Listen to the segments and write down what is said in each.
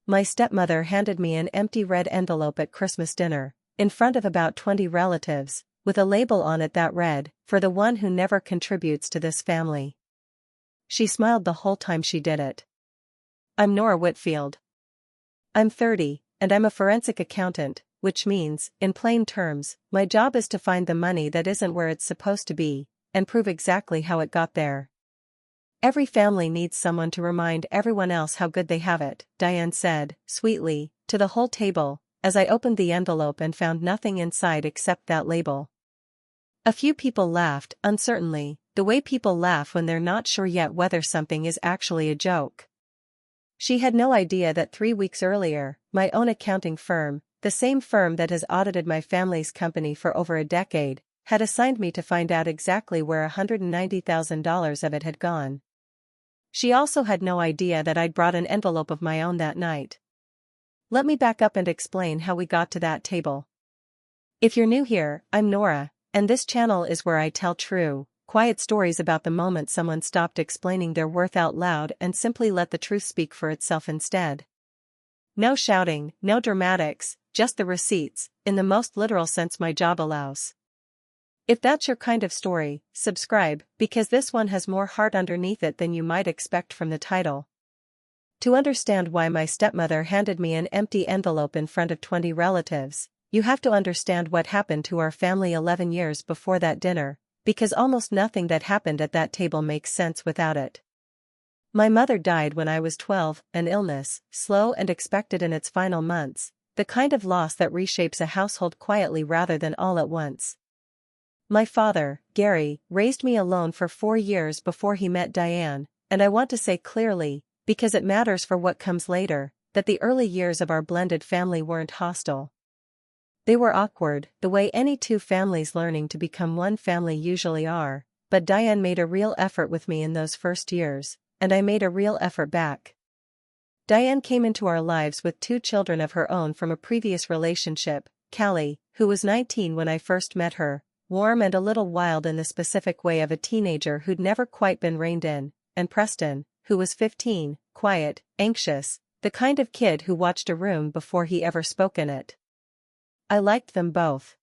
My stepmother handed me an empty red envelope at Christmas dinner, in front of about 20 relatives, with a label on it that read, "For the one who never contributes to this family." She smiled the whole time she did it. I'm Nora Whitfield. I'm 30, and I'm a forensic accountant, which means, in plain terms, my job is to find the money that isn't where it's supposed to be, and prove exactly how it got there. Every family needs someone to remind everyone else how good they have it, Diane said, sweetly, to the whole table, as I opened the envelope and found nothing inside except that label. A few people laughed, uncertainly, the way people laugh when they're not sure yet whether something is actually a joke. She had no idea that 3 weeks earlier, my own accounting firm, the same firm that has audited my family's company for over a decade, had assigned me to find out exactly where $190,000 of it had gone. She also had no idea that I'd brought an envelope of my own that night. Let me back up and explain how we got to that table. If you're new here, I'm Nora, and this channel is where I tell true, quiet stories about the moment someone stopped explaining their worth out loud and simply let the truth speak for itself instead. No shouting, no dramatics, just the receipts, in the most literal sense my job allows. If that's your kind of story, subscribe, because this one has more heart underneath it than you might expect from the title. To understand why my stepmother handed me an empty envelope in front of 20 relatives, you have to understand what happened to our family 11 years before that dinner, because almost nothing that happened at that table makes sense without it. My mother died when I was 12, an illness, slow and expected in its final months, the kind of loss that reshapes a household quietly rather than all at once. My father, Gary, raised me alone for 4 years before he met Diane, and I want to say clearly, because it matters for what comes later, that the early years of our blended family weren't hostile. They were awkward, the way any two families learning to become one family usually are, but Diane made a real effort with me in those first years, and I made a real effort back. Diane came into our lives with 2 children of her own from a previous relationship, Callie, who was 19 when I first met her, warm and a little wild in the specific way of a teenager who'd never quite been reined in, and Preston, who was 15, quiet, anxious, the kind of kid who watched a room before he ever spoke in it. I liked them both.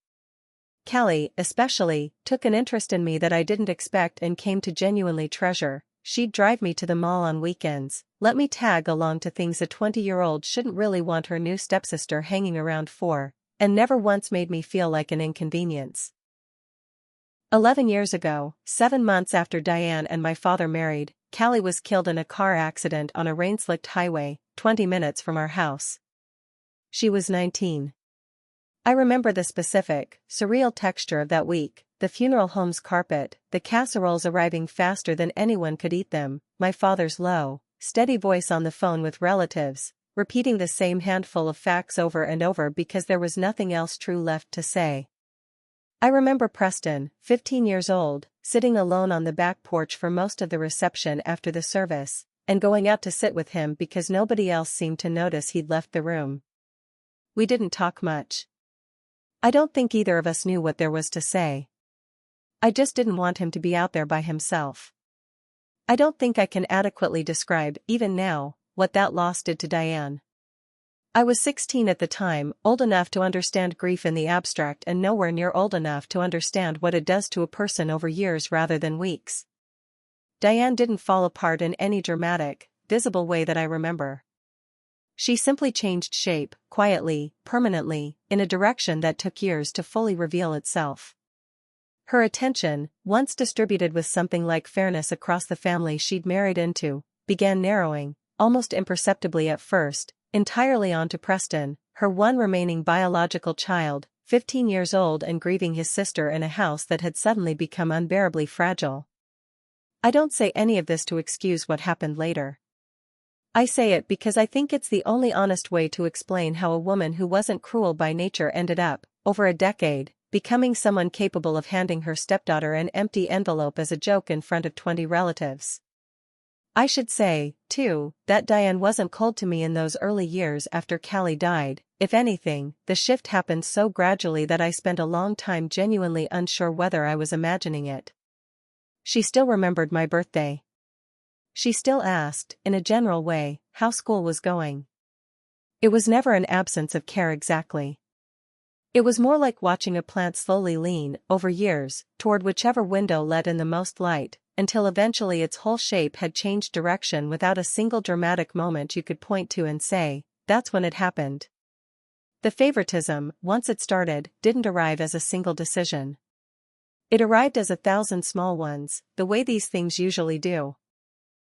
Callie, especially, took an interest in me that I didn't expect and came to genuinely treasure. She'd drive me to the mall on weekends, let me tag along to things a 20-year-old shouldn't really want her new stepsister hanging around for, and never once made me feel like an inconvenience. 11 years ago, 7 months after Diane and my father married, Callie was killed in a car accident on a rain-slicked highway, 20 minutes from our house. She was 19. I remember the specific, surreal texture of that week, the funeral home's carpet, the casseroles arriving faster than anyone could eat them, my father's low, steady voice on the phone with relatives, repeating the same handful of facts over and over because there was nothing else true left to say. I remember Preston, 15 years old, sitting alone on the back porch for most of the reception after the service, and going out to sit with him because nobody else seemed to notice he'd left the room. We didn't talk much. I don't think either of us knew what there was to say. I just didn't want him to be out there by himself. I don't think I can adequately describe, even now, what that loss did to Diane. I was 16 at the time, old enough to understand grief in the abstract and nowhere near old enough to understand what it does to a person over years rather than weeks. Diane didn't fall apart in any dramatic, visible way that I remember. She simply changed shape, quietly, permanently, in a direction that took years to fully reveal itself. Her attention, once distributed with something like fairness across the family she'd married into, began narrowing, almost imperceptibly at first, entirely onto Preston, her one remaining biological child, 15 years old and grieving his sister in a house that had suddenly become unbearably fragile. I don't say any of this to excuse what happened later. I say it because I think it's the only honest way to explain how a woman who wasn't cruel by nature ended up, over a decade, becoming someone capable of handing her stepdaughter an empty envelope as a joke in front of 20 relatives. I should say, too, that Diane wasn't cold to me in those early years after Callie died. If anything, the shift happened so gradually that I spent a long time genuinely unsure whether I was imagining it. She still remembered my birthday. She still asked, in a general way, how school was going. It was never an absence of care exactly. It was more like watching a plant slowly lean, over years, toward whichever window let in the most light, until eventually its whole shape had changed direction without a single dramatic moment you could point to and say, that's when it happened. The favoritism, once it started, didn't arrive as a single decision. It arrived as 1,000 small ones, the way these things usually do.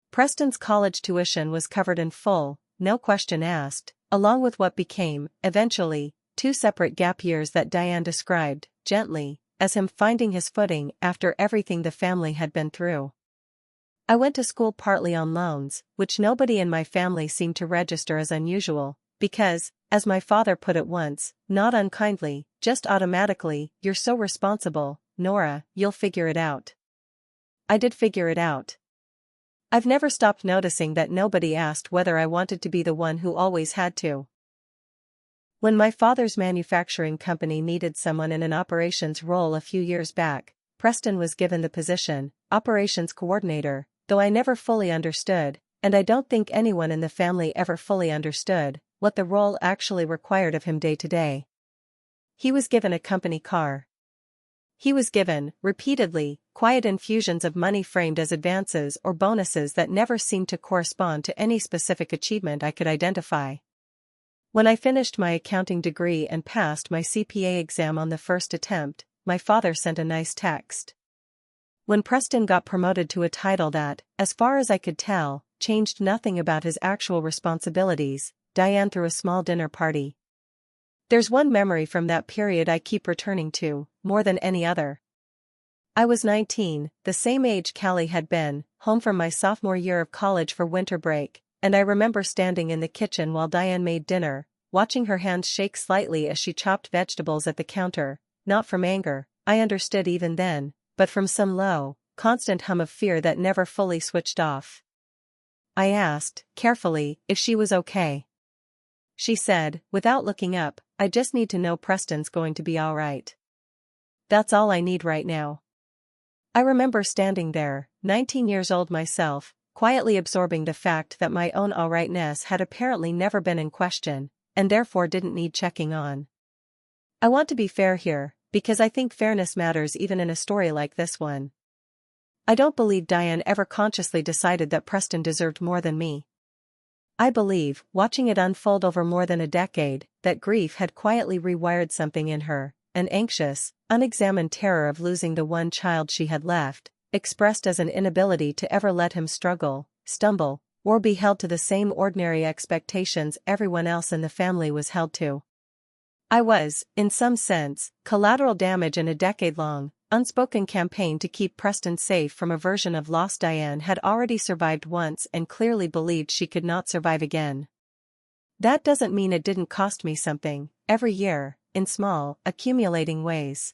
Preston's college tuition was covered in full, no question asked, along with what became, eventually, 2 separate gap years that Diane described, gently, as him finding his footing after everything the family had been through. I went to school partly on loans, which nobody in my family seemed to register as unusual, because, as my father put it once, not unkindly, just automatically, "You're so responsible, Nora, you'll figure it out." I did figure it out. I've never stopped noticing that nobody asked whether I wanted to be the one who always had to. When my father's manufacturing company needed someone in an operations role a few years back, Preston was given the position, operations coordinator, though I never fully understood, and I don't think anyone in the family ever fully understood, what the role actually required of him day to day. He was given a company car. He was given, repeatedly, quiet infusions of money framed as advances or bonuses that never seemed to correspond to any specific achievement I could identify. When I finished my accounting degree and passed my CPA exam on the first attempt, my father sent a nice text. When Preston got promoted to a title that, as far as I could tell, changed nothing about his actual responsibilities, Diane threw a small dinner party. There's one memory from that period I keep returning to, more than any other. I was 19, the same age Callie had been, home from my sophomore year of college for winter break, and I remember standing in the kitchen while Diane made dinner, watching her hands shake slightly as she chopped vegetables at the counter, not from anger, I understood even then, but from some low, constant hum of fear that never fully switched off. I asked, carefully, if she was okay. She said, without looking up, "I just need to know Preston's going to be all right. That's all I need right now." I remember standing there, 19 years old myself, quietly absorbing the fact that my own alrightness had apparently never been in question, and therefore didn't need checking on. I want to be fair here, because I think fairness matters even in a story like this one. I don't believe Diane ever consciously decided that Preston deserved more than me. I believe, watching it unfold over more than a decade, that grief had quietly rewired something in her, an anxious, unexamined terror of losing the one child she had left, expressed as an inability to ever let him struggle, stumble, or be held to the same ordinary expectations everyone else in the family was held to. I was, in some sense, collateral damage in a decade-long, unspoken campaign to keep Preston safe from a version of lost Diane had already survived once and clearly believed she could not survive again. That doesn't mean it didn't cost me something, every year, in small, accumulating ways.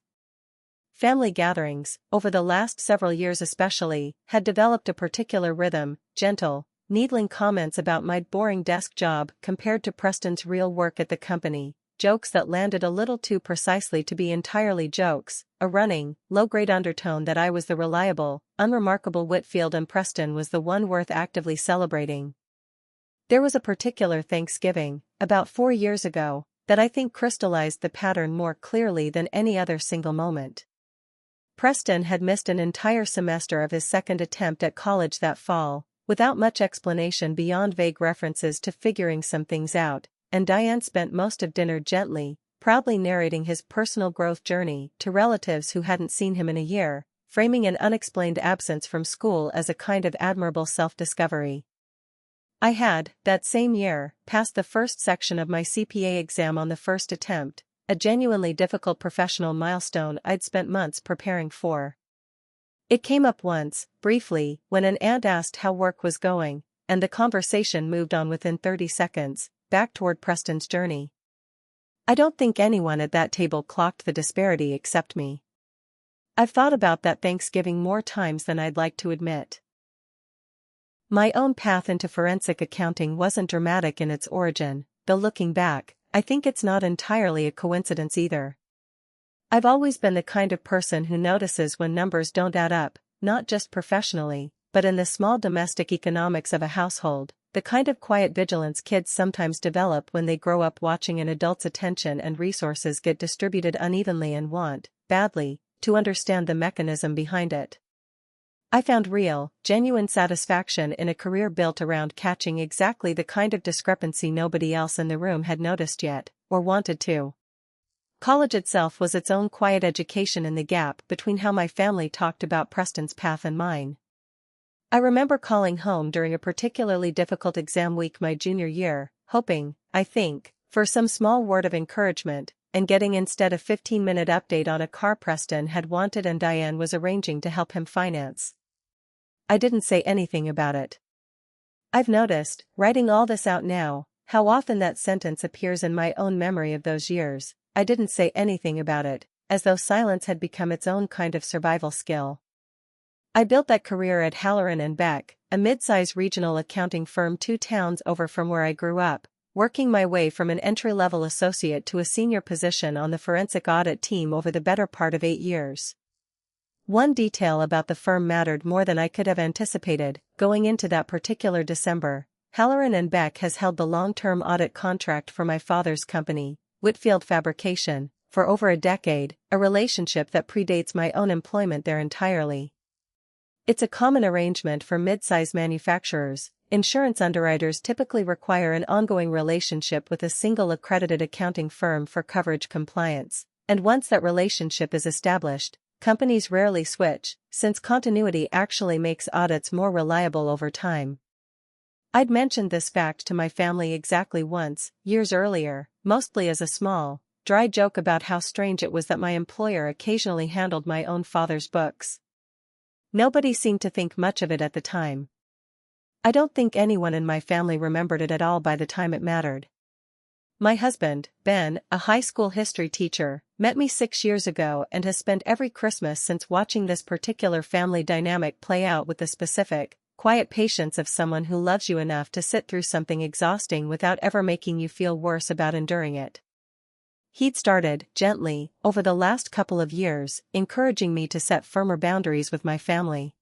Family gatherings, over the last several years especially, had developed a particular rhythm, gentle, needling comments about my boring desk job compared to Preston's real work at the company, jokes that landed a little too precisely to be entirely jokes, a running, low-grade undertone that I was the reliable, unremarkable Whitfield and Preston was the one worth actively celebrating. There was a particular Thanksgiving, about 4 years ago, that I think crystallized the pattern more clearly than any other single moment. Preston had missed an entire semester of his second attempt at college that fall, without much explanation beyond vague references to figuring some things out, and Diane spent most of dinner gently, proudly narrating his personal growth journey to relatives who hadn't seen him in a year, framing an unexplained absence from school as a kind of admirable self-discovery. I had, that same year, passed the first section of my CPA exam on the first attempt, a genuinely difficult professional milestone I'd spent months preparing for. It came up once, briefly, when an aunt asked how work was going, and the conversation moved on within 30 seconds, back toward Preston's journey. I don't think anyone at that table clocked the disparity except me. I've thought about that Thanksgiving more times than I'd like to admit. My own path into forensic accounting wasn't dramatic in its origin, though looking back, I think it's not entirely a coincidence either. I've always been the kind of person who notices when numbers don't add up, not just professionally, but in the small domestic economics of a household, the kind of quiet vigilance kids sometimes develop when they grow up watching an adult's attention and resources get distributed unevenly and want, badly, to understand the mechanism behind it. I found real, genuine satisfaction in a career built around catching exactly the kind of discrepancy nobody else in the room had noticed yet, or wanted to. College itself was its own quiet education in the gap between how my family talked about Preston's path and mine. I remember calling home during a particularly difficult exam week my junior year, hoping, I think, for some small word of encouragement, and getting instead a 15-minute update on a car Preston had wanted and Diane was arranging to help him finance. I didn't say anything about it. I've noticed, writing all this out now, how often that sentence appears in my own memory of those years. I didn't say anything about it, as though silence had become its own kind of survival skill. I built that career at Halloran & Beck, a mid-size regional accounting firm 2 towns over from where I grew up, working my way from an entry-level associate to a senior position on the forensic audit team over the better part of 8 years. One detail about the firm mattered more than I could have anticipated. Going into that particular December, Halloran & Beck has held the long-term audit contract for my father's company, Whitfield Fabrication, for over a decade, a relationship that predates my own employment there entirely. It's a common arrangement for mid-size manufacturers. Insurance underwriters typically require an ongoing relationship with a single accredited accounting firm for coverage compliance, and once that relationship is established, companies rarely switch, since continuity actually makes audits more reliable over time. I'd mentioned this fact to my family exactly once, years earlier, mostly as a small, dry joke about how strange it was that my employer occasionally handled my own father's books. Nobody seemed to think much of it at the time. I don't think anyone in my family remembered it at all by the time it mattered. My husband, Ben, a high school history teacher, met me 6 years ago and has spent every Christmas since watching this particular family dynamic play out with the specific, quiet patience of someone who loves you enough to sit through something exhausting without ever making you feel worse about enduring it. He'd started, gently, over the last couple of years, encouraging me to set firmer boundaries with my family.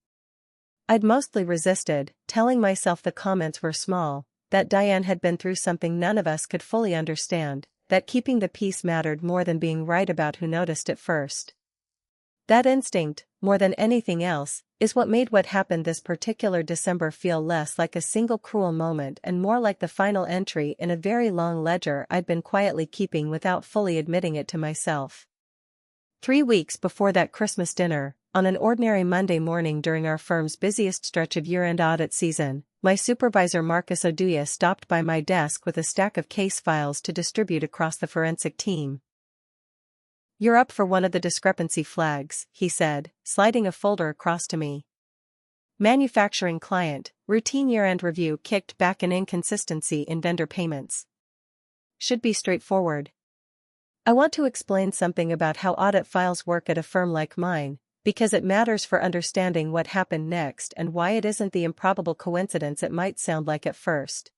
I'd mostly resisted, telling myself the comments were small, that Diane had been through something none of us could fully understand, that keeping the peace mattered more than being right about who noticed it first. That instinct, more than anything else, is what made what happened this particular December feel less like a single cruel moment and more like the final entry in a very long ledger I'd been quietly keeping without fully admitting it to myself. 3 weeks before that Christmas dinner, on an ordinary Monday morning during our firm's busiest stretch of year-end audit season, my supervisor Marcus Oduya stopped by my desk with a stack of case files to distribute across the forensic team. "You're up for one of the discrepancy flags," he said, sliding a folder across to me. "Manufacturing client, routine year-end review kicked back an inconsistency in vendor payments. Should be straightforward. I want to explain something about how audit files work at a firm like mine, because it matters for understanding what happened next and why it isn't the improbable coincidence it might sound like at first.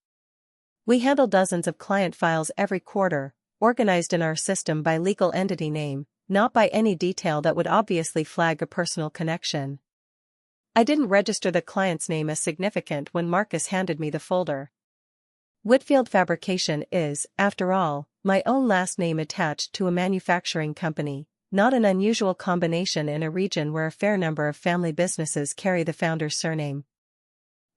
We handle dozens of client files every quarter, organized in our system by legal entity name, not by any detail that would obviously flag a personal connection. I didn't register the client's name as significant when Marcus handed me the folder. Whitfield Fabrication is, after all, my own last name attached to a manufacturing company, not an unusual combination in a region where a fair number of family businesses carry the founder's surname.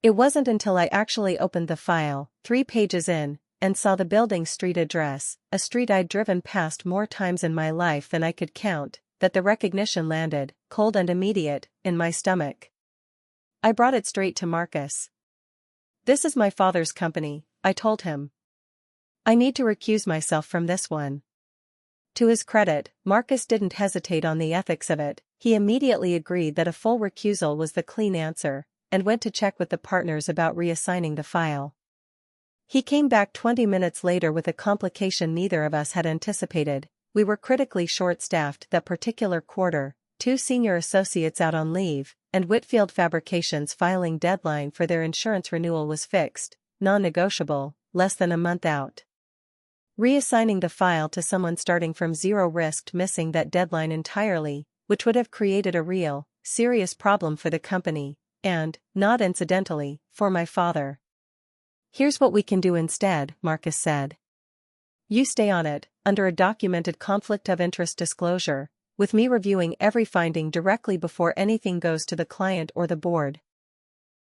It wasn't until I actually opened the file, 3 pages in, and saw the building street address, a street I'd driven past more times in my life than I could count, that the recognition landed, cold and immediate, in my stomach. I brought it straight to Marcus. "This is my father's company," I told him. "I need to recuse myself from this one." To his credit, Marcus didn't hesitate on the ethics of it. He immediately agreed that a full recusal was the clean answer, and went to check with the partners about reassigning the file. He came back 20 minutes later with a complication neither of us had anticipated. We were critically short-staffed that particular quarter, 2 senior associates out on leave, and Whitfield Fabrication's filing deadline for their insurance renewal was fixed, non-negotiable, less than a month out. Reassigning the file to someone starting from zero risked missing that deadline entirely, which would have created a real, serious problem for the company, and, not incidentally, for my father. "Here's what we can do instead," Marcus said. "You stay on it, under a documented conflict of interest disclosure, with me reviewing every finding directly before anything goes to the client or the board.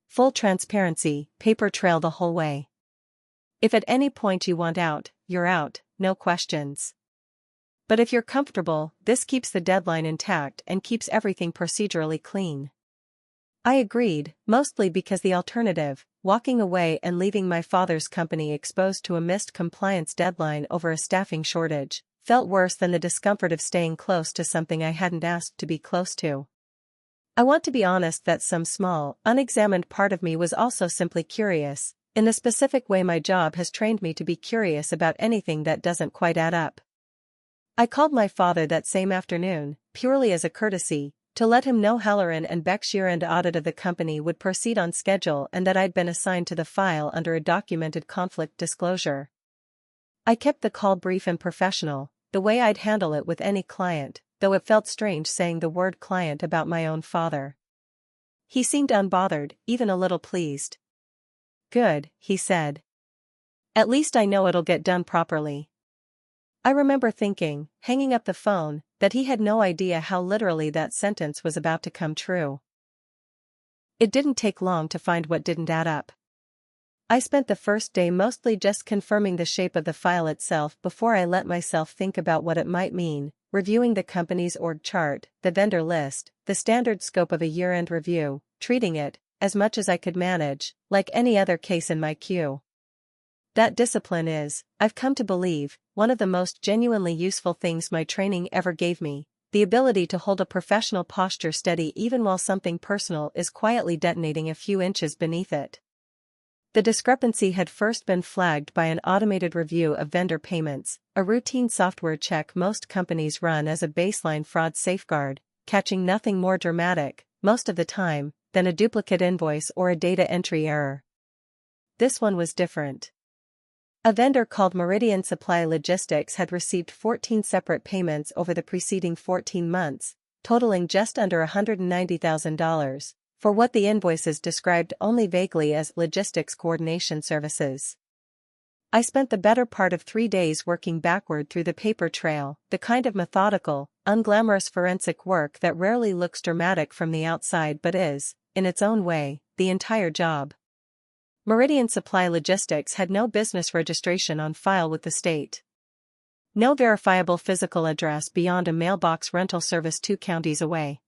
Full transparency, paper trail the whole way. If at any point you want out, you're out, no questions. But if you're comfortable, this keeps the deadline intact and keeps everything procedurally clean." I agreed, mostly because the alternative, walking away and leaving my father's company exposed to a missed compliance deadline over a staffing shortage, felt worse than the discomfort of staying close to something I hadn't asked to be close to. I want to be honest that some small, unexamined part of me was also simply curious, in the specific way my job has trained me to be curious about anything that doesn't quite add up. I called my father that same afternoon, purely as a courtesy, to let him know Halloran and Beck's year-end audit of the company would proceed on schedule and that I'd been assigned to the file under a documented conflict disclosure. I kept the call brief and professional, the way I'd handle it with any client, though it felt strange saying the word client about my own father. He seemed unbothered, even a little pleased. "Good," he said. "At least I know it'll get done properly." I remember thinking, hanging up the phone, that he had no idea how literally that sentence was about to come true. It didn't take long to find what didn't add up. I spent the first day mostly just confirming the shape of the file itself before I let myself think about what it might mean, reviewing the company's org chart, the vendor list, the standard scope of a year-end review, treating it, as much as I could manage, like any other case in my queue. That discipline is, I've come to believe, one of the most genuinely useful things my training ever gave me, the ability to hold a professional posture steady even while something personal is quietly detonating a few inches beneath it. The discrepancy had first been flagged by an automated review of vendor payments, a routine software check most companies run as a baseline fraud safeguard, catching nothing more dramatic, most of the time, than a duplicate invoice or a data entry error. This one was different. A vendor called Meridian Supply Logistics had received 14 separate payments over the preceding 14 months, totaling just under $190,000, for what the invoices described only vaguely as logistics coordination services. I spent the better part of 3 days working backward through the paper trail, the kind of methodical, unglamorous forensic work that rarely looks dramatic from the outside but is, in its own way, the entire job. Meridian Supply Logistics had no business registration on file with the state. No verifiable physical address beyond a mailbox rental service 2 counties away.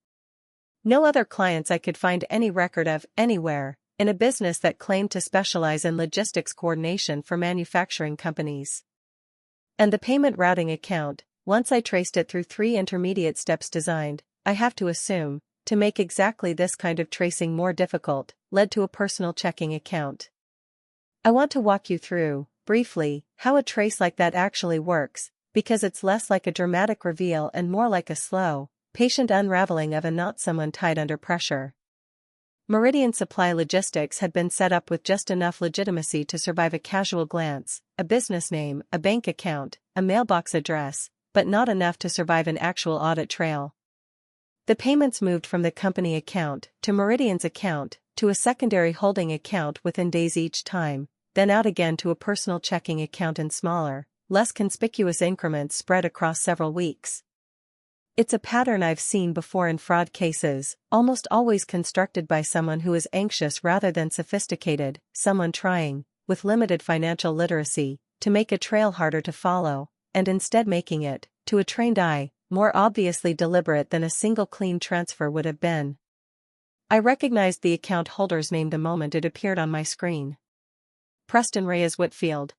No other clients I could find any record of, anywhere, in a business that claimed to specialize in logistics coordination for manufacturing companies. And the payment routing account, once I traced it through 3 intermediate steps designed, I have to assume, to make exactly this kind of tracing more difficult, led to a personal checking account. I want to walk you through, briefly, how a trace like that actually works, because it's less like a dramatic reveal and more like a slow, patient unraveling of a knot someone tied under pressure. Meridian Supply Logistics had been set up with just enough legitimacy to survive a casual glance, a business name, a bank account, a mailbox address, but not enough to survive an actual audit trail. The payments moved from the company account to Meridian's account to a secondary holding account within days each time, then out again to a personal checking account in smaller, less conspicuous increments spread across several weeks. It's a pattern I've seen before in fraud cases, almost always constructed by someone who is anxious rather than sophisticated, someone trying, with limited financial literacy, to make a trail harder to follow, and instead making it, to a trained eye, more obviously deliberate than a single clean transfer would have been. I recognized the account holder's name the moment it appeared on my screen. Preston Reyes Whitfield.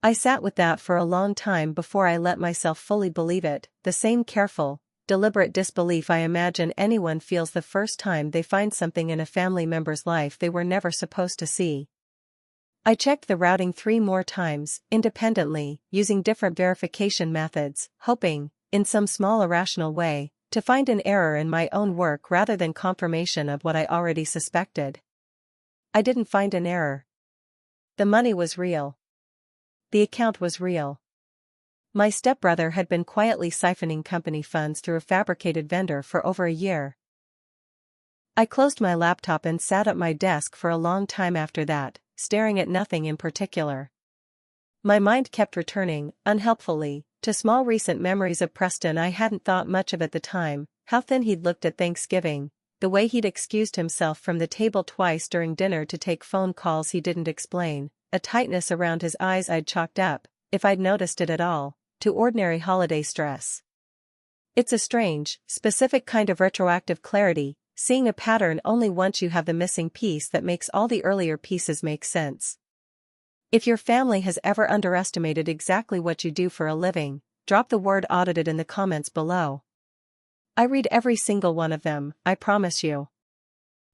I sat with that for a long time before I let myself fully believe it, the same careful, deliberate disbelief I imagine anyone feels the first time they find something in a family member's life they were never supposed to see. I checked the routing 3 more times, independently, using different verification methods, hoping, in some small irrational way, to find an error in my own work rather than confirmation of what I already suspected. I didn't find an error. The money was real. The account was real. My stepbrother had been quietly siphoning company funds through a fabricated vendor for over a year. I closed my laptop and sat at my desk for a long time after that, staring at nothing in particular. My mind kept returning, unhelpfully, to small recent memories of Preston I hadn't thought much of at the time, how thin he'd looked at Thanksgiving, the way he'd excused himself from the table twice during dinner to take phone calls he didn't explain, a tightness around his eyes I'd chalked up, if I'd noticed it at all, to ordinary holiday stress. It's a strange, specific kind of retroactive clarity, seeing a pattern only once you have the missing piece that makes all the earlier pieces make sense. If your family has ever underestimated exactly what you do for a living, drop the word audited in the comments below. I read every single one of them, I promise you.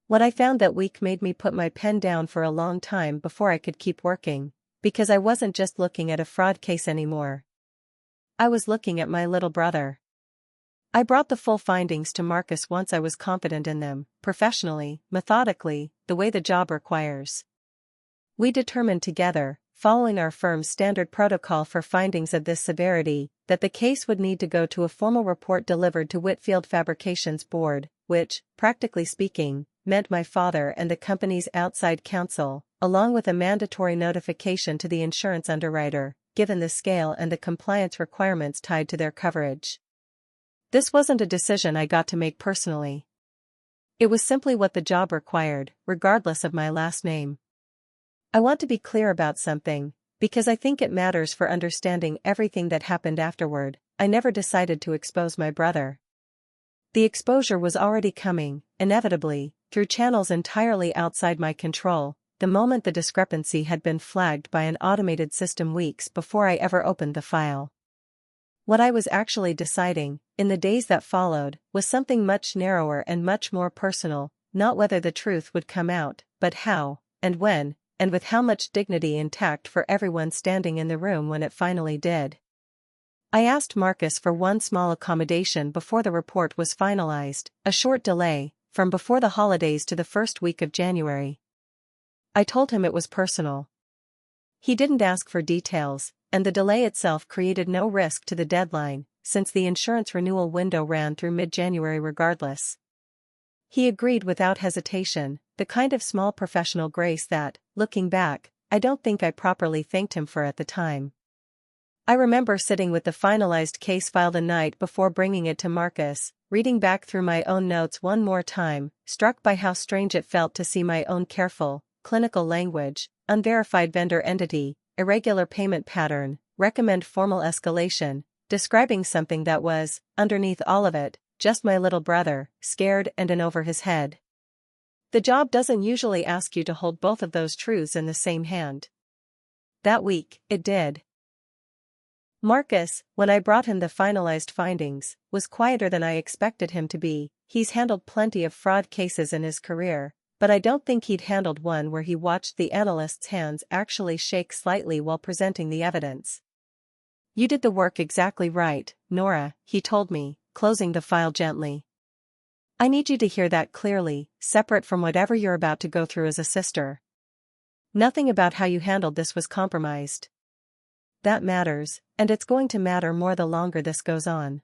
What I found that week made me put my pen down for a long time before I could keep working, because I wasn't just looking at a fraud case anymore. I was looking at my little brother. I brought the full findings to Marcus once I was confident in them, professionally, methodically, the way the job requires. We determined together, following our firm's standard protocol for findings of this severity, that the case would need to go to a formal report delivered to Whitfield Fabrications Board, which, practically speaking, meant my father and the company's outside counsel, along with a mandatory notification to the insurance underwriter, given the scale and the compliance requirements tied to their coverage. This wasn't a decision I got to make personally. It was simply what the job required, regardless of my last name. I want to be clear about something, because I think it matters for understanding everything that happened afterward. I never decided to expose my brother. The exposure was already coming, inevitably, through channels entirely outside my control, the moment the discrepancy had been flagged by an automated system weeks before I ever opened the file. What I was actually deciding, in the days that followed, was something much narrower and much more personal, not whether the truth would come out, but how, and when, and with how much dignity intact for everyone standing in the room when it finally did. I asked Marcus for one small accommodation before the report was finalized, a short delay, from before the holidays to the first week of January. I told him it was personal. He didn't ask for details, and the delay itself created no risk to the deadline, since the insurance renewal window ran through mid-January regardless. He agreed without hesitation, the kind of small professional grace that, looking back, I don't think I properly thanked him for at the time. I remember sitting with the finalized case file the night before bringing it to Marcus, reading back through my own notes one more time, struck by how strange it felt to see my own careful, clinical language, unverified vendor entity, irregular payment pattern, recommend formal escalation, describing something that was, underneath all of it, just my little brother, scared and in over his head. The job doesn't usually ask you to hold both of those truths in the same hand. That week, it did. Marcus, when I brought him the finalized findings, was quieter than I expected him to be. He's handled plenty of fraud cases in his career, but I don't think he'd handled one where he watched the analyst's hands actually shake slightly while presenting the evidence. You did the work exactly right, Nora, he told me, closing the file gently. I need you to hear that clearly, separate from whatever you're about to go through as a sister. Nothing about how you handled this was compromised. That matters, and it's going to matter more the longer this goes on.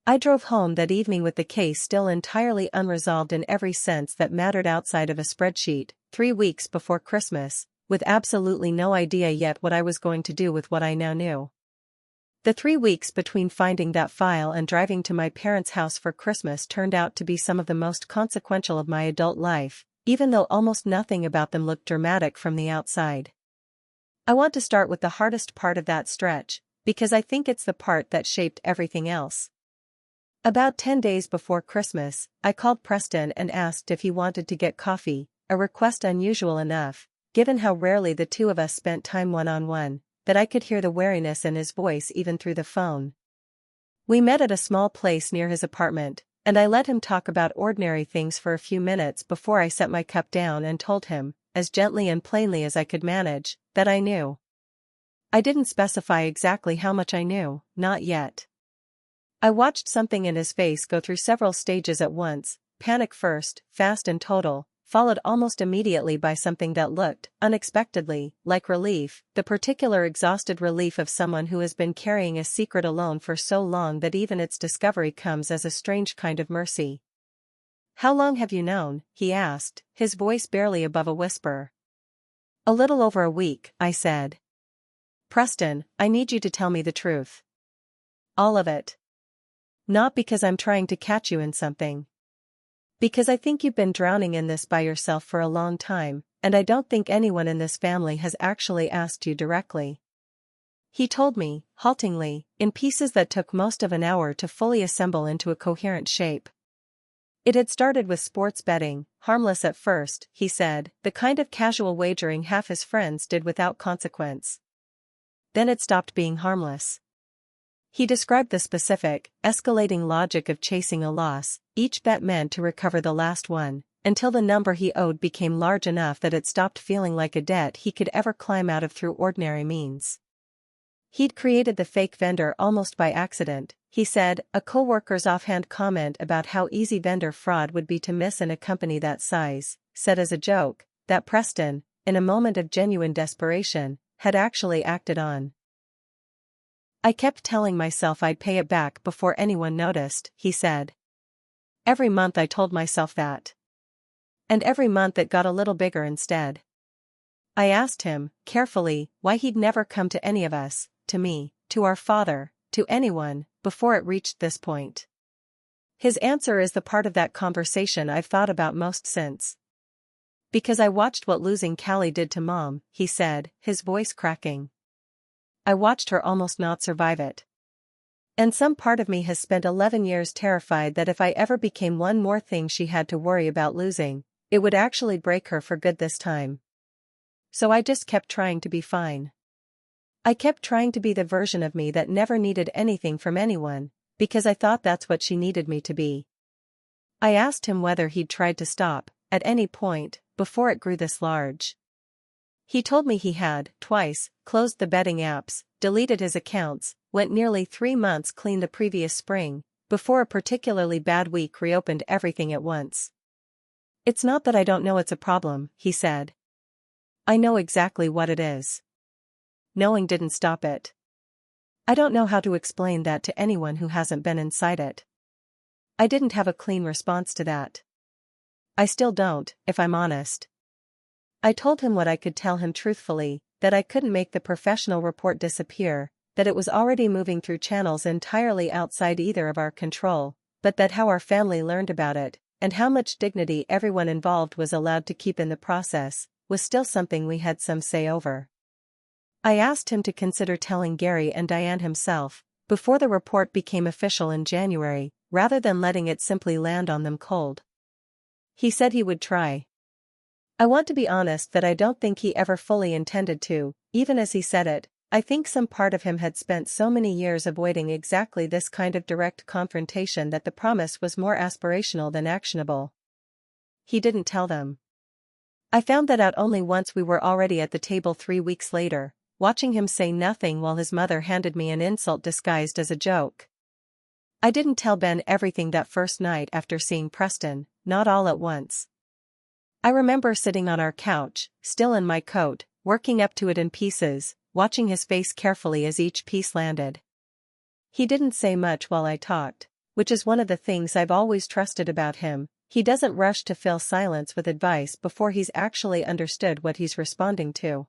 I drove home that evening with the case still entirely unresolved in every sense that mattered outside of a spreadsheet, 3 weeks before Christmas, with absolutely no idea yet what I was going to do with what I now knew. The 3 weeks between finding that file and driving to my parents' house for Christmas turned out to be some of the most consequential of my adult life, even though almost nothing about them looked dramatic from the outside. I want to start with the hardest part of that stretch, because I think it's the part that shaped everything else. About 10 days before Christmas, I called Preston and asked if he wanted to get coffee, a request unusual enough, given how rarely the two of us spent time one-on-one, that I could hear the wariness in his voice even through the phone. We met at a small place near his apartment, and I let him talk about ordinary things for a few minutes before I set my cup down and told him, as gently and plainly as I could manage, that I knew. I didn't specify exactly how much I knew, not yet. I watched something in his face go through several stages at once, panic first, fast and total, followed almost immediately by something that looked, unexpectedly, like relief, the particular exhausted relief of someone who has been carrying a secret alone for so long that even its discovery comes as a strange kind of mercy. How long have you known? He asked, his voice barely above a whisper. A little over a week, I said. Preston, I need you to tell me the truth. All of it. Not because I'm trying to catch you in something. Because I think you've been drowning in this by yourself for a long time, and I don't think anyone in this family has actually asked you directly. He told me, haltingly, in pieces that took most of an hour to fully assemble into a coherent shape. It had started with sports betting, harmless at first, he said, the kind of casual wagering half his friends did without consequence. Then it stopped being harmless. He described the specific, escalating logic of chasing a loss, each bet meant to recover the last one, until the number he owed became large enough that it stopped feeling like a debt he could ever climb out of through ordinary means. He'd created the fake vendor almost by accident, he said, a co-worker's offhand comment about how easy vendor fraud would be to miss in a company that size, said as a joke, that Preston, in a moment of genuine desperation, had actually acted on. I kept telling myself I'd pay it back before anyone noticed, he said. Every month I told myself that. And every month it got a little bigger instead. I asked him, carefully, why he'd never come to any of us, to me, to our father, to anyone, before it reached this point. His answer is the part of that conversation I've thought about most since. Because I watched what losing Callie did to Mom, he said, his voice cracking. I watched her almost not survive it. And some part of me has spent 11 years terrified that if I ever became one more thing she had to worry about losing, it would actually break her for good this time. So I just kept trying to be fine. I kept trying to be the version of me that never needed anything from anyone, because I thought that's what she needed me to be. I asked him whether he'd tried to stop, at any point, before it grew this large. He told me he had, twice, closed the betting apps, deleted his accounts, went nearly 3 months clean the previous spring, before a particularly bad week reopened everything at once. It's not that I don't know it's a problem, he said. I know exactly what it is. Knowing didn't stop it. I don't know how to explain that to anyone who hasn't been inside it. I didn't have a clean response to that. I still don't, if I'm honest. I told him what I could tell him truthfully, that I couldn't make the professional report disappear, that it was already moving through channels entirely outside either of our control, but that how our family learned about it, and how much dignity everyone involved was allowed to keep in the process, was still something we had some say over. I asked him to consider telling Gary and Diane himself, before the report became official in January, rather than letting it simply land on them cold. He said he would try. I want to be honest that I don't think he ever fully intended to, even as he said it. I think some part of him had spent so many years avoiding exactly this kind of direct confrontation that the promise was more aspirational than actionable. He didn't tell them. I found that out only once we were already at the table 3 weeks later, watching him say nothing while his mother handed me an insult disguised as a joke. I didn't tell Ben everything that first night after seeing Preston, not all at once. I remember sitting on our couch, still in my coat, working up to it in pieces, watching his face carefully as each piece landed. He didn't say much while I talked, which is one of the things I've always trusted about him. He doesn't rush to fill silence with advice before he's actually understood what he's responding to.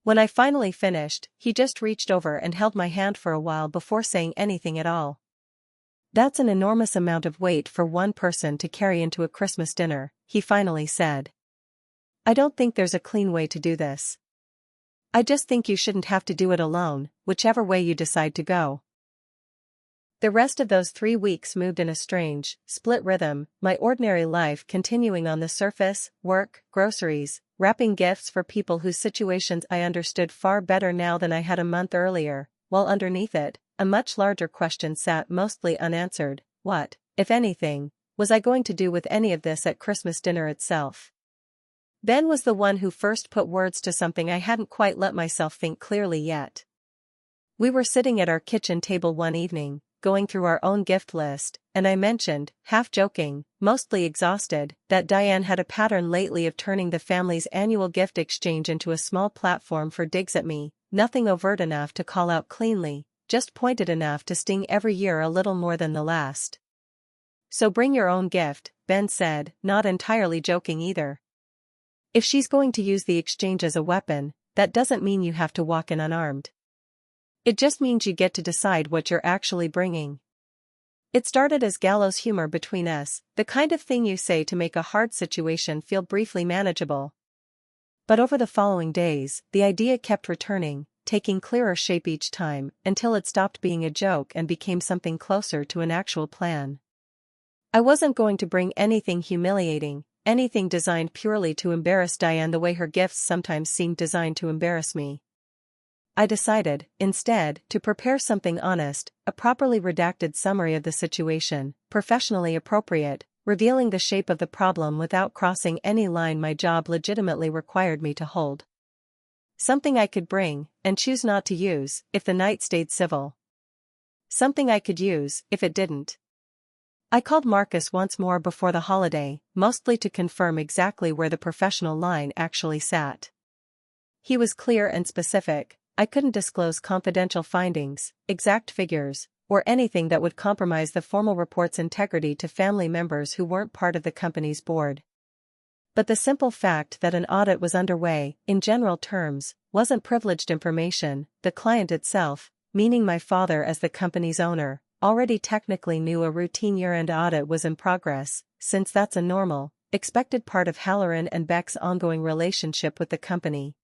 When I finally finished, he just reached over and held my hand for a while before saying anything at all. That's an enormous amount of weight for one person to carry into a Christmas dinner, he finally said. I don't think there's a clean way to do this. I just think you shouldn't have to do it alone, whichever way you decide to go. The rest of those 3 weeks moved in a strange, split rhythm, my ordinary life continuing on the surface, work, groceries, wrapping gifts for people whose situations I understood far better now than I had a month earlier, while underneath it, a much larger question sat mostly unanswered: what, if anything, was I going to do with any of this at Christmas dinner itself? Ben was the one who first put words to something I hadn't quite let myself think clearly yet. We were sitting at our kitchen table one evening, going through our own gift list, and I mentioned, half joking, mostly exhausted, that Diane had a pattern lately of turning the family's annual gift exchange into a small platform for digs at me, nothing overt enough to call out cleanly, just pointed enough to sting every year a little more than the last. So bring your own gift, Ben said, not entirely joking either. If she's going to use the exchange as a weapon, that doesn't mean you have to walk in unarmed. It just means you get to decide what you're actually bringing. It started as gallows humor between us, the kind of thing you say to make a hard situation feel briefly manageable. But over the following days, the idea kept returning, taking clearer shape each time, until it stopped being a joke and became something closer to an actual plan. I wasn't going to bring anything humiliating, anything designed purely to embarrass Diane the way her gifts sometimes seemed designed to embarrass me. I decided, instead, to prepare something honest, a properly redacted summary of the situation, professionally appropriate, revealing the shape of the problem without crossing any line my job legitimately required me to hold. Something I could bring, and choose not to use, if the night stayed civil. Something I could use, if it didn't. I called Marcus once more before the holiday, mostly to confirm exactly where the professional line actually sat. He was clear and specific. I couldn't disclose confidential findings, exact figures, or anything that would compromise the formal report's integrity to family members who weren't part of the company's board. But the simple fact that an audit was underway, in general terms, wasn't privileged information. The client itself, meaning my father as the company's owner, already technically knew a routine year-end audit was in progress, since that's a normal, expected part of Halloran and Beck's ongoing relationship with the company.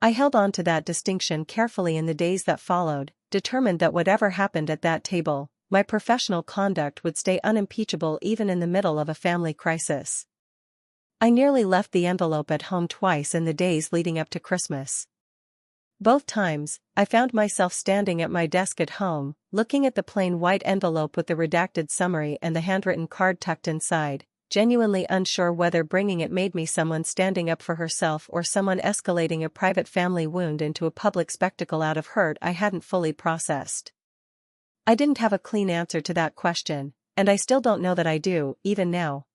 I held on to that distinction carefully in the days that followed, determined that whatever happened at that table, my professional conduct would stay unimpeachable even in the middle of a family crisis. I nearly left the envelope at home twice in the days leading up to Christmas. Both times, I found myself standing at my desk at home, looking at the plain white envelope with the redacted summary and the handwritten card tucked inside, genuinely unsure whether bringing it made me someone standing up for herself or someone escalating a private family wound into a public spectacle out of hurt I hadn't fully processed. I didn't have a clean answer to that question, and I still don't know that I do, even now.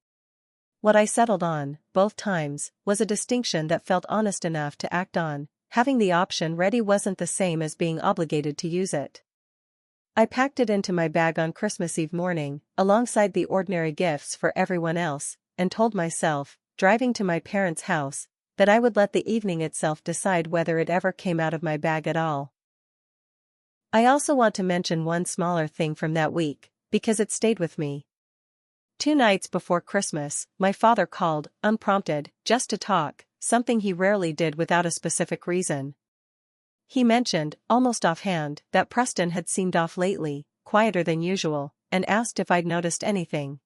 What I settled on, both times, was a distinction that felt honest enough to act on. Having the option ready wasn't the same as being obligated to use it. I packed it into my bag on Christmas Eve morning, alongside the ordinary gifts for everyone else, and told myself, driving to my parents' house, that I would let the evening itself decide whether it ever came out of my bag at all. I also want to mention one smaller thing from that week, because it stayed with me. 2 nights before Christmas, my father called, unprompted, just to talk, something he rarely did without a specific reason. He mentioned, almost offhand, that Preston had seemed off lately, quieter than usual, and asked if I'd noticed anything.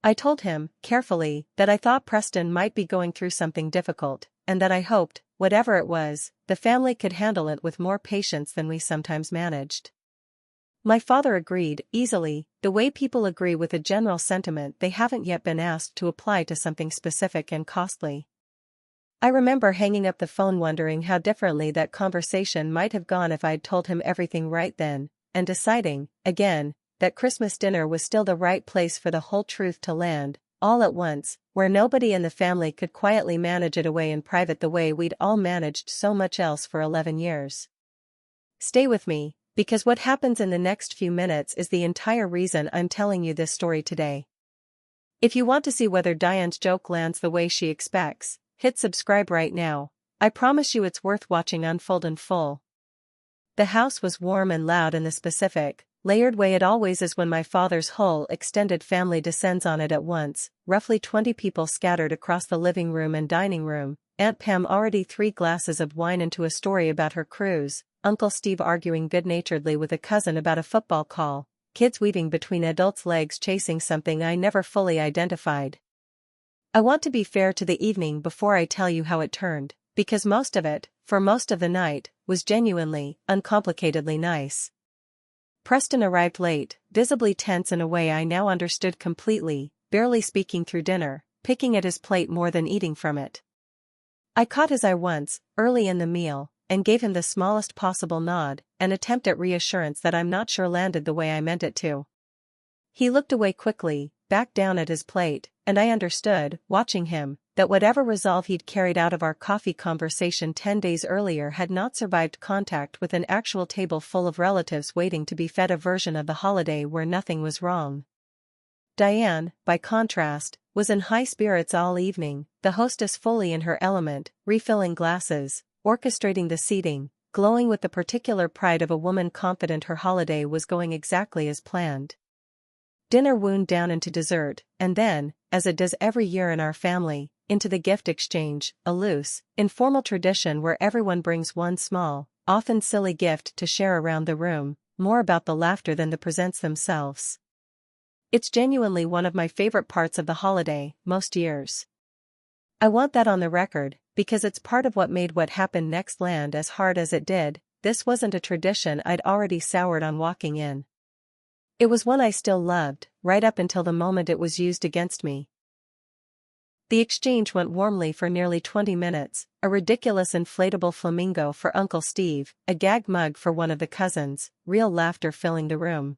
I told him, carefully, that I thought Preston might be going through something difficult, and that I hoped, whatever it was, the family could handle it with more patience than we sometimes managed. My father agreed, easily, the way people agree with a general sentiment they haven't yet been asked to apply to something specific and costly. I remember hanging up the phone wondering how differently that conversation might have gone if I'd told him everything right then, and deciding, again, that Christmas dinner was still the right place for the whole truth to land, all at once, where nobody in the family could quietly manage it away in private the way we'd all managed so much else for 11 years. Stay with me, because what happens in the next few minutes is the entire reason I'm telling you this story today. If you want to see whether Diane's joke lands the way she expects, hit subscribe right now. I promise you it's worth watching unfold in full. The house was warm and loud in the specific, layered way it always is when my father's whole extended family descends on it at once, roughly 20 people scattered across the living room and dining room, Aunt Pam already 3 glasses of wine into a story about her cruise, Uncle Steve arguing good-naturedly with a cousin about a football call, kids weaving between adults' legs chasing something I never fully identified. I want to be fair to the evening before I tell you how it turned, because most of it, for most of the night, was genuinely, uncomplicatedly nice. Preston arrived late, visibly tense in a way I now understood completely, barely speaking through dinner, picking at his plate more than eating from it. I caught his eye once, early in the meal, and gave him the smallest possible nod, an attempt at reassurance that I'm not sure landed the way I meant it to. He looked away quickly, back down at his plate, and I understood, watching him, that whatever resolve he'd carried out of our coffee conversation 10 days earlier had not survived contact with an actual table full of relatives waiting to be fed a version of the holiday where nothing was wrong. Diane, by contrast, was in high spirits all evening, the hostess fully in her element, refilling glasses, orchestrating the seating, glowing with the particular pride of a woman confident her holiday was going exactly as planned. Dinner wound down into dessert, and then, as it does every year in our family, into the gift exchange, a loose, informal tradition where everyone brings one small, often silly gift to share around the room, more about the laughter than the presents themselves. It's genuinely one of my favorite parts of the holiday, most years. I want that on the record, because it's part of what made what happened next land as hard as it did. This wasn't a tradition I'd already soured on walking in. It was one I still loved, right up until the moment it was used against me. The exchange went warmly for nearly 20 minutes, a ridiculous inflatable flamingo for Uncle Steve, a gag mug for one of the cousins, real laughter filling the room.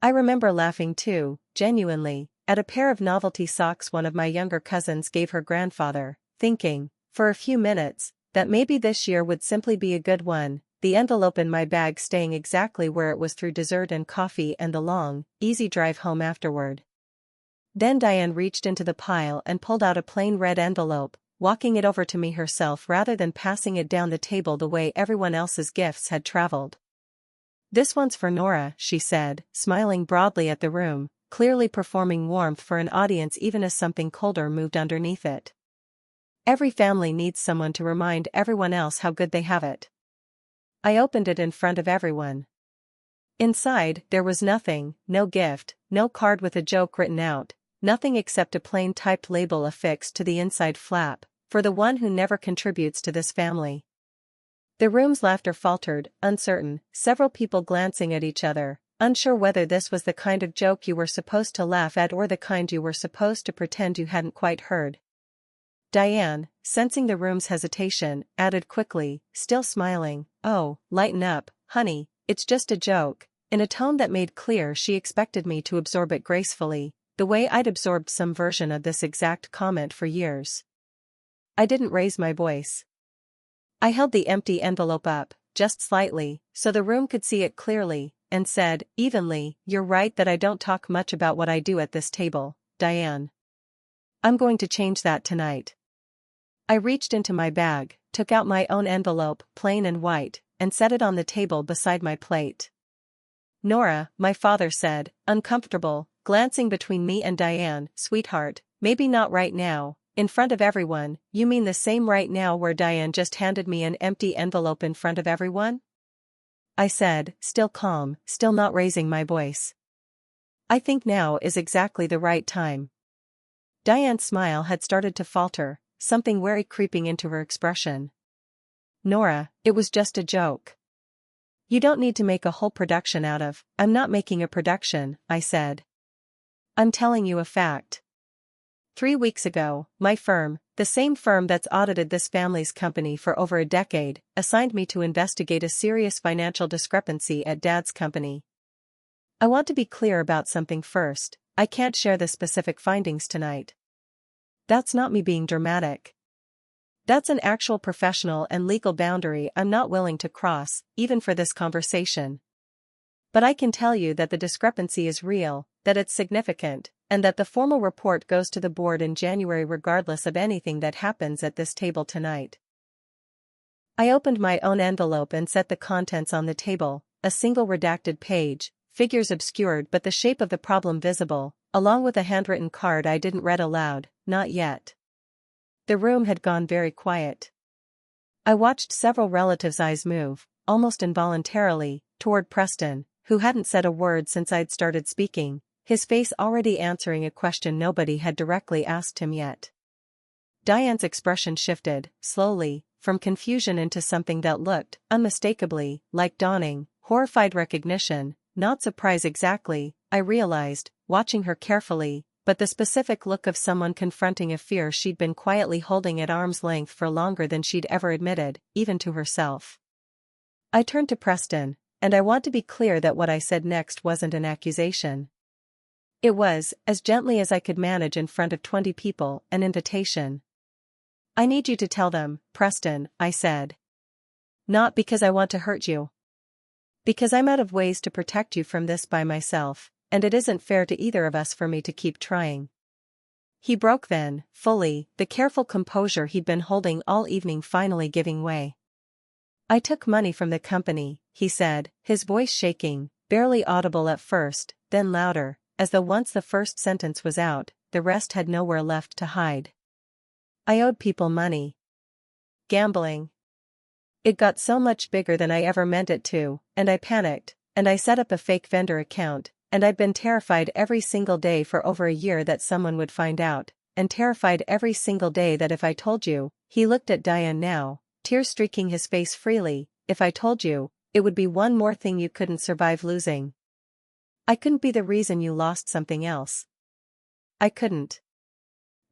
I remember laughing too, genuinely, at a pair of novelty socks one of my younger cousins gave her grandfather, thinking, for a few minutes, that maybe this year would simply be a good one, the envelope in my bag staying exactly where it was through dessert and coffee and the long, easy drive home afterward. Then Diane reached into the pile and pulled out a plain red envelope, walking it over to me herself rather than passing it down the table the way everyone else's gifts had traveled. "This one's for Nora," she said, smiling broadly at the room, clearly performing warmth for an audience even as something colder moved underneath it. Every family needs someone to remind everyone else how good they have it. I opened it in front of everyone. Inside, there was nothing, no gift, no card with a joke written out, nothing except a plain typed label affixed to the inside flap, for the one who never contributes to this family. The room's laughter faltered, uncertain, several people glancing at each other, unsure whether this was the kind of joke you were supposed to laugh at or the kind you were supposed to pretend you hadn't quite heard. Diane, sensing the room's hesitation, added quickly, still smiling, "Oh, lighten up, honey, it's just a joke," in a tone that made clear she expected me to absorb it gracefully, the way I'd absorbed some version of this exact comment for years. I didn't raise my voice. I held the empty envelope up, just slightly, so the room could see it clearly, and said, evenly, "You're right that I don't talk much about what I do at this table, Diane. I'm going to change that tonight." I reached into my bag, took out my own envelope, plain and white, and set it on the table beside my plate. "Nora," my father said, uncomfortable, glancing between me and Diane, "Sweetheart, maybe not right now. In front of everyone, you mean the same right now where Diane just handed me an empty envelope in front of everyone?" I said, still calm, still not raising my voice. "I think now is exactly the right time." Diane's smile had started to falter, something wary creeping into her expression. "Nora, it was just a joke. You don't need to make a whole production out of." "I'm not making a production," I said. "I'm telling you a fact. 3 weeks ago, my firm, the same firm that's audited this family's company for over a decade, assigned me to investigate a serious financial discrepancy at Dad's company. I want to be clear about something first. I can't share the specific findings tonight. That's not me being dramatic. That's an actual professional and legal boundary I'm not willing to cross, even for this conversation. But I can tell you that the discrepancy is real, that it's significant, and that the formal report goes to the board in January regardless of anything that happens at this table tonight." I opened my own envelope and set the contents on the table, a single redacted page, figures obscured but the shape of the problem visible, along with a handwritten card I didn't read aloud, "Not yet." The room had gone very quiet. I watched several relatives' eyes move, almost involuntarily, toward Preston, who hadn't said a word since I'd started speaking, his face already answering a question nobody had directly asked him yet. Diane's expression shifted, slowly, from confusion into something that looked, unmistakably, like dawning, horrified recognition, not surprise exactly, I realized, watching her carefully, but the specific look of someone confronting a fear she'd been quietly holding at arm's length for longer than she'd ever admitted, even to herself. I turned to Preston, and I want to be clear that what I said next wasn't an accusation. It was, as gently as I could manage in front of 20 people, an invitation. "I need you to tell them, Preston," I said. "Not because I want to hurt you. Because I'm out of ways to protect you from this by myself, and it isn't fair to either of us for me to keep trying. He broke then, fully, the careful composure he'd been holding all evening finally giving way. I took money from the company, he said, his voice shaking, barely audible at first, then louder, as though once the first sentence was out, the rest had nowhere left to hide. I owed people money. Gambling. It got so much bigger than I ever meant it to, and I panicked, and I set up a fake vendor account, and I'd been terrified every single day for over a year that someone would find out, and terrified every single day that if I told you, he looked at Diane now, tears streaking his face freely, if I told you, it would be one more thing you couldn't survive losing. I couldn't be the reason you lost something else. I couldn't.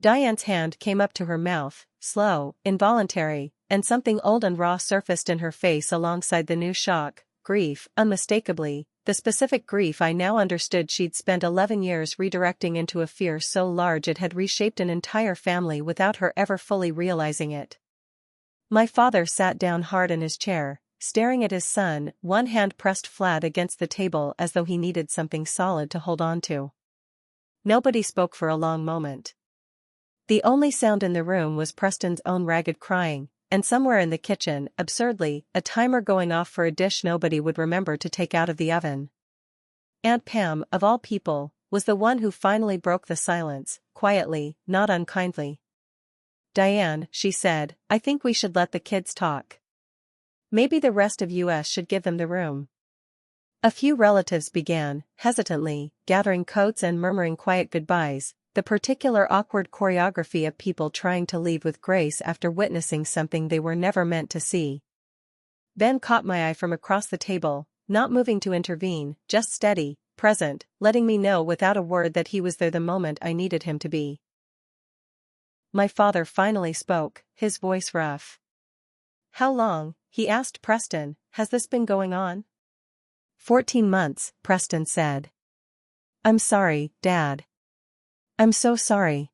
Diane's hand came up to her mouth, slow, involuntary, and something old and raw surfaced in her face alongside the new shock, grief, unmistakably, the specific grief I now understood she'd spent 11 years redirecting into a fear so large it had reshaped an entire family without her ever fully realizing it. My father sat down hard in his chair, staring at his son, one hand pressed flat against the table as though he needed something solid to hold on to. Nobody spoke for a long moment. The only sound in the room was Preston's own ragged crying, and somewhere in the kitchen, absurdly, a timer going off for a dish nobody would remember to take out of the oven. Aunt Pam, of all people, was the one who finally broke the silence, quietly, not unkindly. Diane, she said, I think we should let the kids talk. Maybe the rest of us should give them the room. A few relatives began, hesitantly, gathering coats and murmuring quiet goodbyes, the particular awkward choreography of people trying to leave with grace after witnessing something they were never meant to see. Ben caught my eye from across the table, not moving to intervene, just steady, present, letting me know without a word that he was there the moment I needed him to be. My father finally spoke, his voice rough. How long, he asked Preston, has this been going on? 14 months, Preston said. I'm sorry, Dad. I'm so sorry.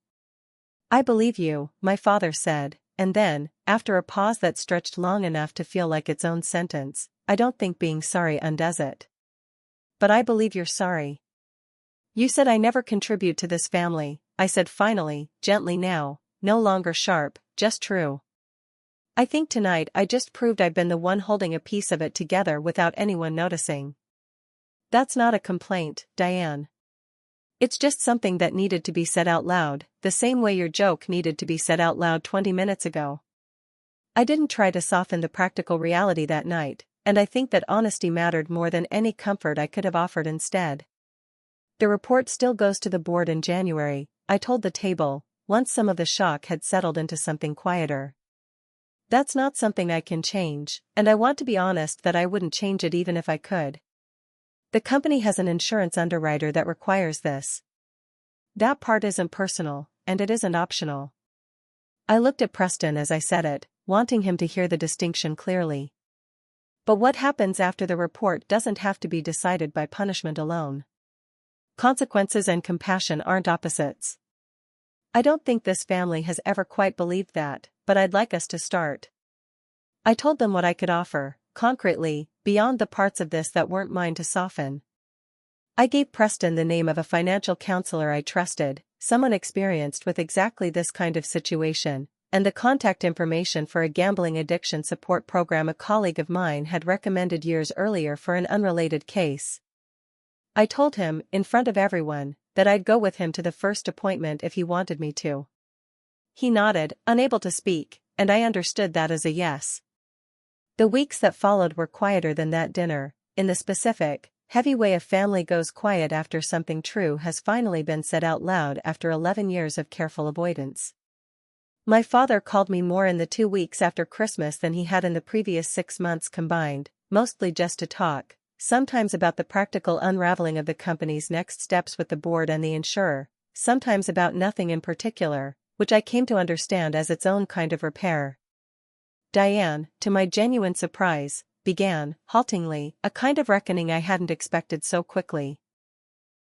I believe you, my father said, and then, after a pause that stretched long enough to feel like its own sentence, I don't think being sorry undoes it. But I believe you're sorry. You said I never contribute to this family, I said finally, gently now, no longer sharp, just true. I think tonight I just proved I've been the one holding a piece of it together without anyone noticing. That's not a complaint, Diane. It's just something that needed to be said out loud, the same way your joke needed to be said out loud 20 minutes ago. I didn't try to soften the practical reality that night, and I think that honesty mattered more than any comfort I could have offered instead. The report still goes to the board in January, I told the table, once some of the shock had settled into something quieter. That's not something I can change, and I want to be honest that I wouldn't change it even if I could. The company has an insurance underwriter that requires this. That part isn't personal, and it isn't optional. I looked at Preston as I said it, wanting him to hear the distinction clearly. But what happens after the report doesn't have to be decided by punishment alone. Consequences and compassion aren't opposites. I don't think this family has ever quite believed that, but I'd like us to start. I told them what I could offer, concretely, beyond the parts of this that weren't mine to soften. I gave Preston the name of a financial counselor I trusted, someone experienced with exactly this kind of situation, and the contact information for a gambling addiction support program a colleague of mine had recommended years earlier for an unrelated case. I told him, in front of everyone, that I'd go with him to the first appointment if he wanted me to. He nodded, unable to speak, and I understood that as a yes. The weeks that followed were quieter than that dinner, in the specific, heavy way a family goes quiet after something true has finally been said out loud after 11 years of careful avoidance. My father called me more in the 2 weeks after Christmas than he had in the previous 6 months combined, mostly just to talk, sometimes about the practical unraveling of the company's next steps with the board and the insurer, sometimes about nothing in particular, which I came to understand as its own kind of repair. Diane, to my genuine surprise, began, haltingly, a kind of reckoning I hadn't expected so quickly.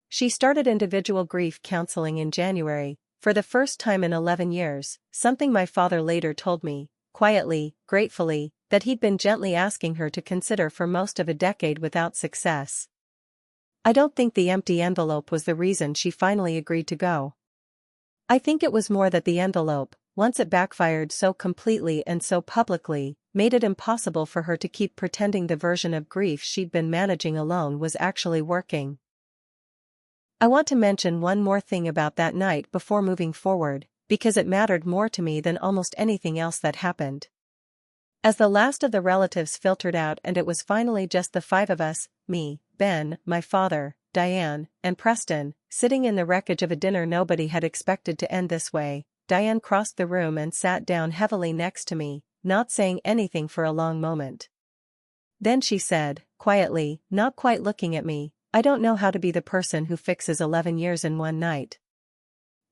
She started individual grief counseling in January, for the first time in 11 years, something my father later told me, quietly, gratefully, that he'd been gently asking her to consider for most of a decade without success. I don't think the empty envelope was the reason she finally agreed to go. I think it was more that the envelope, once it backfired so completely and so publicly, made it impossible for her to keep pretending the version of grief she'd been managing alone was actually working. I want to mention one more thing about that night before moving forward, because it mattered more to me than almost anything else that happened. As the last of the relatives filtered out and it was finally just the five of us, me, Ben, my father, Diane, and Preston, sitting in the wreckage of a dinner nobody had expected to end this way, Diane crossed the room and sat down heavily next to me, not saying anything for a long moment. Then she said, quietly, not quite looking at me, I don't know how to be the person who fixes 11 years in one night.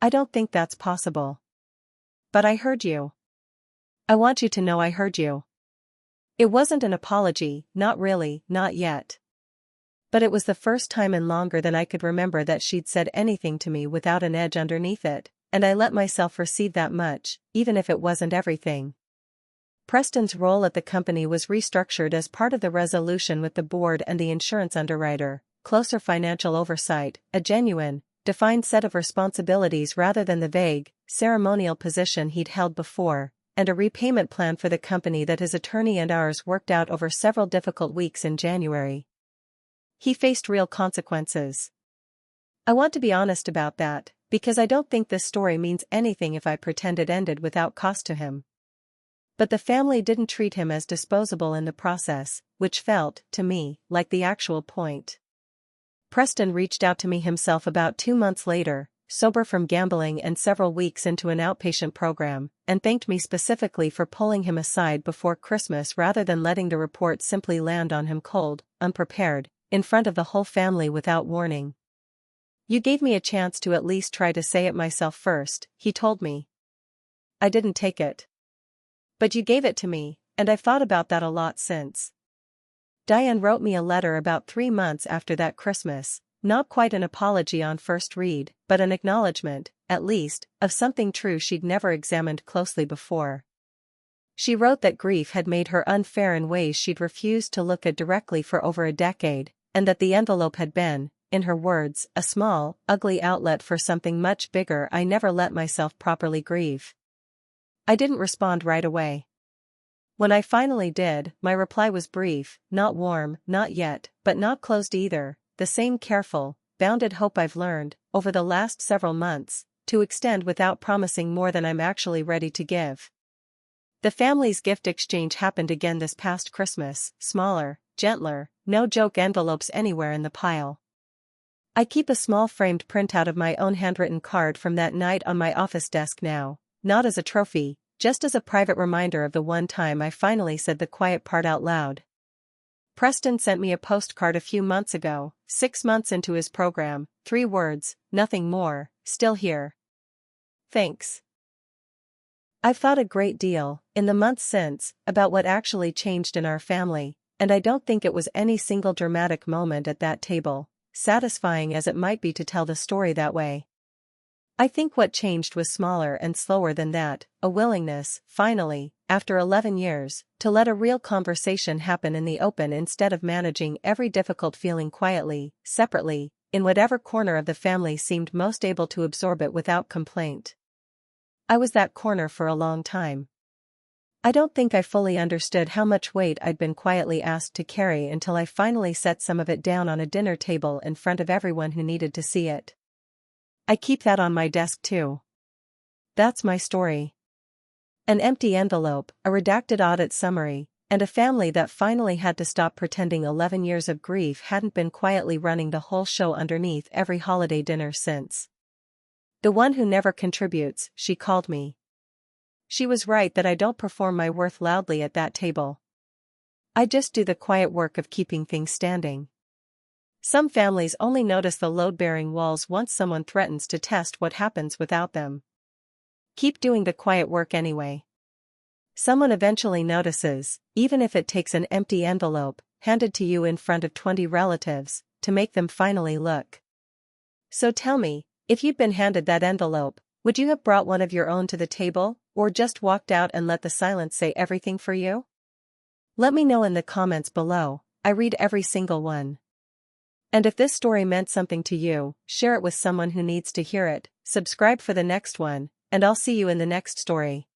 I don't think that's possible. But I heard you. I want you to know I heard you. It wasn't an apology, not really, not yet. But it was the first time in longer than I could remember that she'd said anything to me without an edge underneath it, and I let myself receive that much, even if it wasn't everything. Preston's role at the company was restructured as part of the resolution with the board and the insurance underwriter, closer financial oversight, a genuine, defined set of responsibilities rather than the vague, ceremonial position he'd held before, and a repayment plan for the company that his attorney and ours worked out over several difficult weeks in January. He faced real consequences. I want to be honest about that, because I don't think this story means anything if I pretend it ended without cost to him. But the family didn't treat him as disposable in the process, which felt, to me, like the actual point. Preston reached out to me himself about 2 months later, sober from gambling and several weeks into an outpatient program, and thanked me specifically for pulling him aside before Christmas rather than letting the report simply land on him cold, unprepared, in front of the whole family without warning. You gave me a chance to at least try to say it myself first, he told me. I didn't take it. But you gave it to me, and I've thought about that a lot since. Diane wrote me a letter about 3 months after that Christmas, not quite an apology on first read, but an acknowledgement, at least, of something true she'd never examined closely before. She wrote that grief had made her unfair in ways she'd refused to look at directly for over a decade, and that the envelope had been, in her words, a small, ugly outlet for something much bigger I never let myself properly grieve. I didn't respond right away. When I finally did, my reply was brief, not warm, not yet, but not closed either, the same careful, bounded hope I've learned, over the last several months, to extend without promising more than I'm actually ready to give. The family's gift exchange happened again this past Christmas, smaller, gentler, no joke envelopes anywhere in the pile. I keep a small framed printout of my own handwritten card from that night on my office desk now, not as a trophy, just as a private reminder of the one time I finally said the quiet part out loud. Preston sent me a postcard a few months ago, 6 months into his program, 3 words, nothing more, still here. Thanks. I've thought a great deal, in the months since, about what actually changed in our family, and I don't think it was any single dramatic moment at that table, satisfying as it might be to tell the story that way. I think what changed was smaller and slower than that, a willingness, finally, after 11 years, to let a real conversation happen in the open instead of managing every difficult feeling quietly, separately, in whatever corner of the family seemed most able to absorb it without complaint. I was that corner for a long time. I don't think I fully understood how much weight I'd been quietly asked to carry until I finally set some of it down on a dinner table in front of everyone who needed to see it. I keep that on my desk too. That's my story. An empty envelope, a redacted audit summary, and a family that finally had to stop pretending 11 years of grief hadn't been quietly running the whole show underneath every holiday dinner since. The one who never contributes, she called me. She was right that I don't perform my worth loudly at that table. I just do the quiet work of keeping things standing. Some families only notice the load-bearing walls once someone threatens to test what happens without them. Keep doing the quiet work anyway. Someone eventually notices, even if it takes an empty envelope, handed to you in front of 20 relatives, to make them finally look. So tell me, if you'd been handed that envelope, would you have brought one of your own to the table, or just walked out and let the silence say everything for you? Let me know in the comments below, I read every single one. And if this story meant something to you, share it with someone who needs to hear it, subscribe for the next one, and I'll see you in the next story.